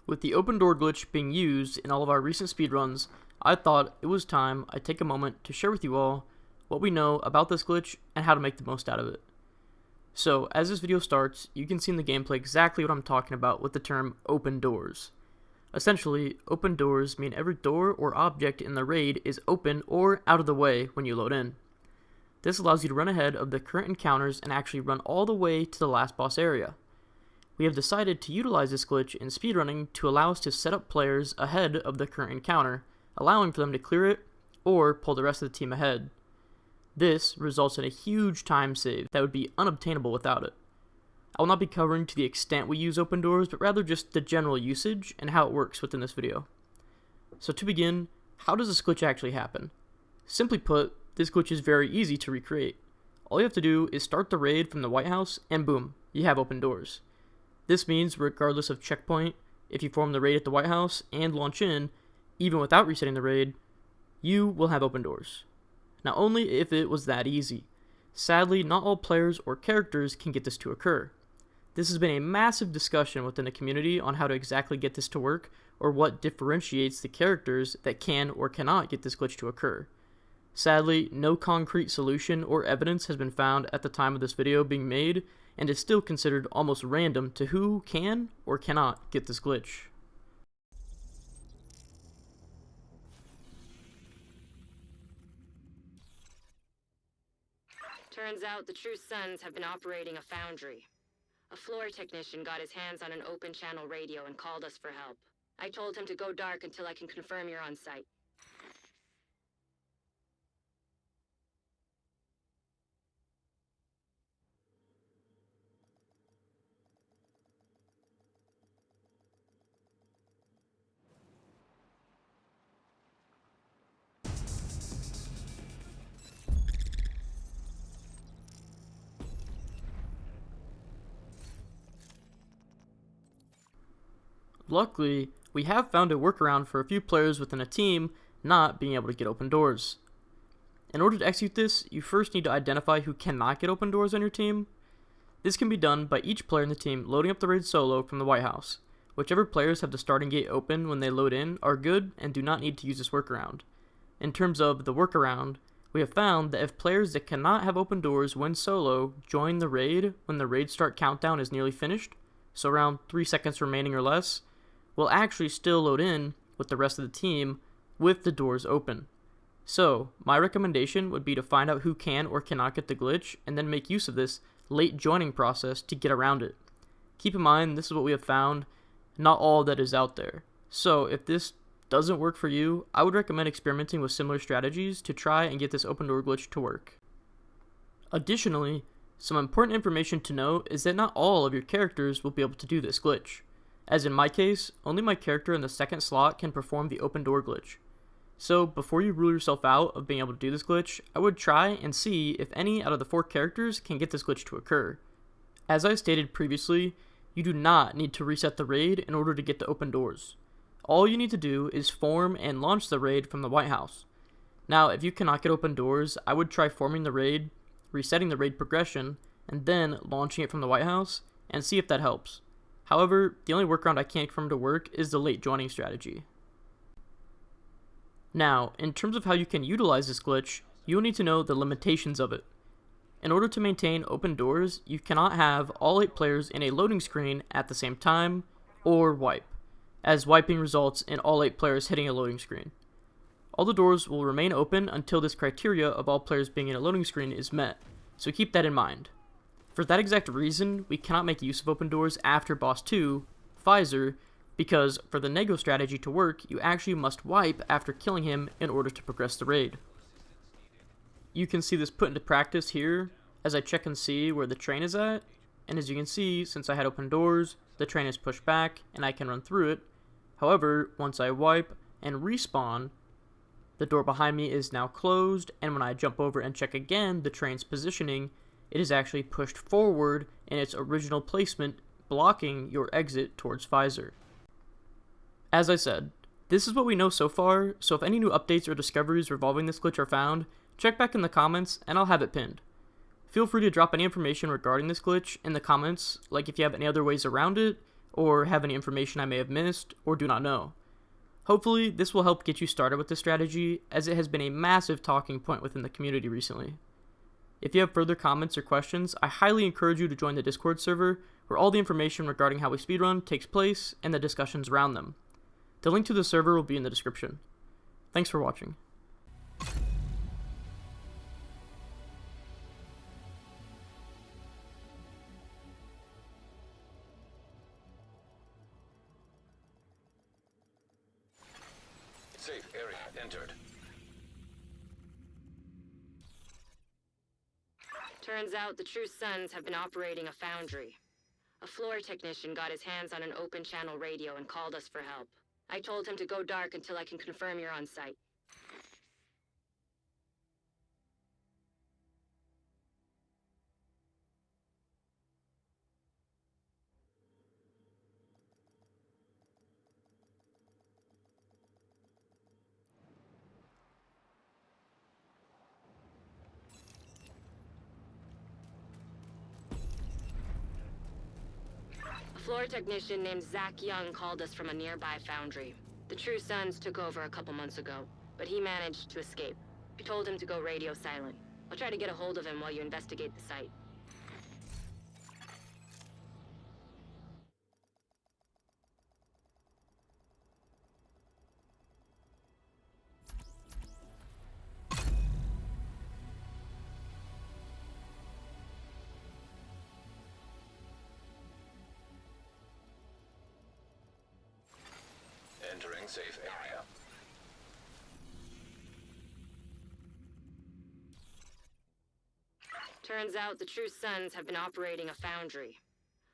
With the open door glitch being used in all of our recent speedruns, I thought it was time I take a moment to share with you all what we know about this glitch and how to make the most out of it. So, as this video starts, you can see in the gameplay exactly what I'm talking about with the term open doors. Essentially, open doors mean every door or object in the raid is open or out of the way when you load in. This allows you to run ahead of the current encounters and actually run all the way to the last boss area. We have decided to utilize this glitch in speedrunning to allow us to set up players ahead of the current encounter, allowing for them to clear it or pull the rest of the team ahead. This results in a huge time save that would be unobtainable without it. I will not be covering to the extent we use open doors, but rather just the general usage and how it works within this video. So to begin, how does this glitch actually happen? Simply put, this glitch is very easy to recreate. All you have to do is start the raid from the White House and boom, you have open doors. This means regardless of checkpoint, if you form the raid at the White House and launch in, even without resetting the raid, you will have open doors. Now only if it was that easy. Sadly, not all players or characters can get this to occur. This has been a massive discussion within the community on how to exactly get this to work, or what differentiates the characters that can or cannot get this glitch to occur. Sadly, no concrete solution or evidence has been found at the time of this video being made, and is still considered almost random to who can or cannot get this glitch. Turns out the True Sons have been operating a foundry. A floor technician got his hands on an open channel radio and called us for help. I told him to go dark until I can confirm you're on site. Luckily, we have found a workaround for a few players within a team not being able to get open doors. In order to execute this, you first need to identify who cannot get open doors on your team. This can be done by each player in the team loading up the raid solo from the White House. Whichever players have the starting gate open when they load in are good and do not need to use this workaround. In terms of the workaround, we have found that if players that cannot have open doors when solo join the raid when the raid start countdown is nearly finished, so around 3 seconds remaining or less, will actually still load in with the rest of the team with the doors open. So, my recommendation would be to find out who can or cannot get the glitch and then make use of this late joining process to get around it. Keep in mind, this is what we have found, not all that is out there. So, if this doesn't work for you, I would recommend experimenting with similar strategies to try and get this open door glitch to work. Additionally, some important information to note is that not all of your characters will be able to do this glitch. As in my case, only my character in the second slot can perform the open door glitch. So before you rule yourself out of being able to do this glitch, I would try and see if any out of the 4 characters can get this glitch to occur. As I stated previously, you do not need to reset the raid in order to get the open doors. All you need to do is form and launch the raid from the White House. Now, if you cannot get open doors, I would try forming the raid, resetting the raid progression, and then launching it from the White House, and see if that helps. However, the only workaround I can't confirm to work is the late joining strategy. Now, in terms of how you can utilize this glitch, you will need to know the limitations of it. In order to maintain open doors, you cannot have all 8 players in a loading screen at the same time, or wipe, as wiping results in all 8 players hitting a loading screen. All the doors will remain open until this criteria of all players being in a loading screen is met, so keep that in mind. For that exact reason, we cannot make use of open doors after boss 2, Pfizer, because for the Nego strategy to work, you actually must wipe after killing him in order to progress the raid. You can see this put into practice here as I check and see where the train is at, and as you can see, since I had open doors, the train is pushed back and I can run through it. However, once I wipe and respawn, the door behind me is now closed, and when I jump over and check again the train's positioning, it is actually pushed forward in its original placement, blocking your exit towards Pfizer. As I said, this is what we know so far, so if any new updates or discoveries revolving this glitch are found, check back in the comments and I'll have it pinned. Feel free to drop any information regarding this glitch in the comments, like if you have any other ways around it, or have any information I may have missed or do not know. Hopefully, this will help get you started with this strategy, as it has been a massive talking point within the community recently. If you have further comments or questions, I highly encourage you to join the Discord server, where all the information regarding how we speedrun takes place and the discussions around them. The link to the server will be in the description. Thanks for watching. Safe area entered. Turns out the True Sons have been operating a foundry. A floor technician got his hands on an open channel radio and called us for help. I told him to go dark until I can confirm you're on site. A floor technician named Zach Young called us from a nearby foundry. The True Sons took over a couple months ago, but he managed to escape. I told him to go radio silent. I'll try to get a hold of him while you investigate the site. Entering safe area. Turns out the True Sons have been operating a foundry.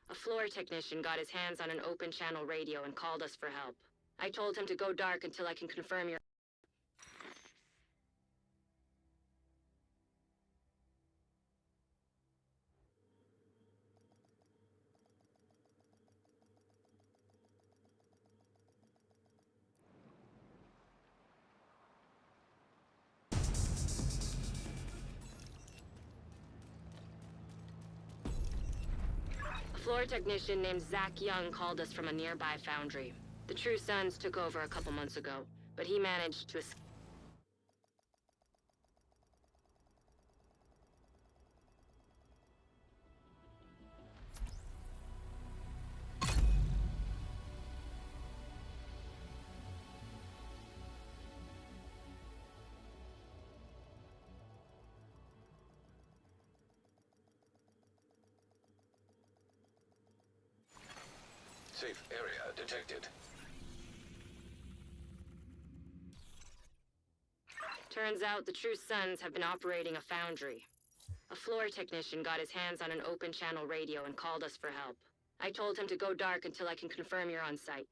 A floor technician got his hands on an open channel radio and called us for help. I told him to go dark until I can confirm you're... A floor technician named Zach Young called us from a nearby foundry. The True Sons took over a couple months ago, but he managed to escape. Safe area detected. Turns out the True Sons have been operating a foundry. A floor technician got his hands on an open channel radio and called us for help. I told him to go dark until I can confirm you're on site.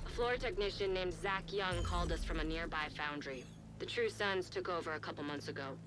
A floor technician named Zach Young called us from a nearby foundry. The True Sons took over a couple months ago,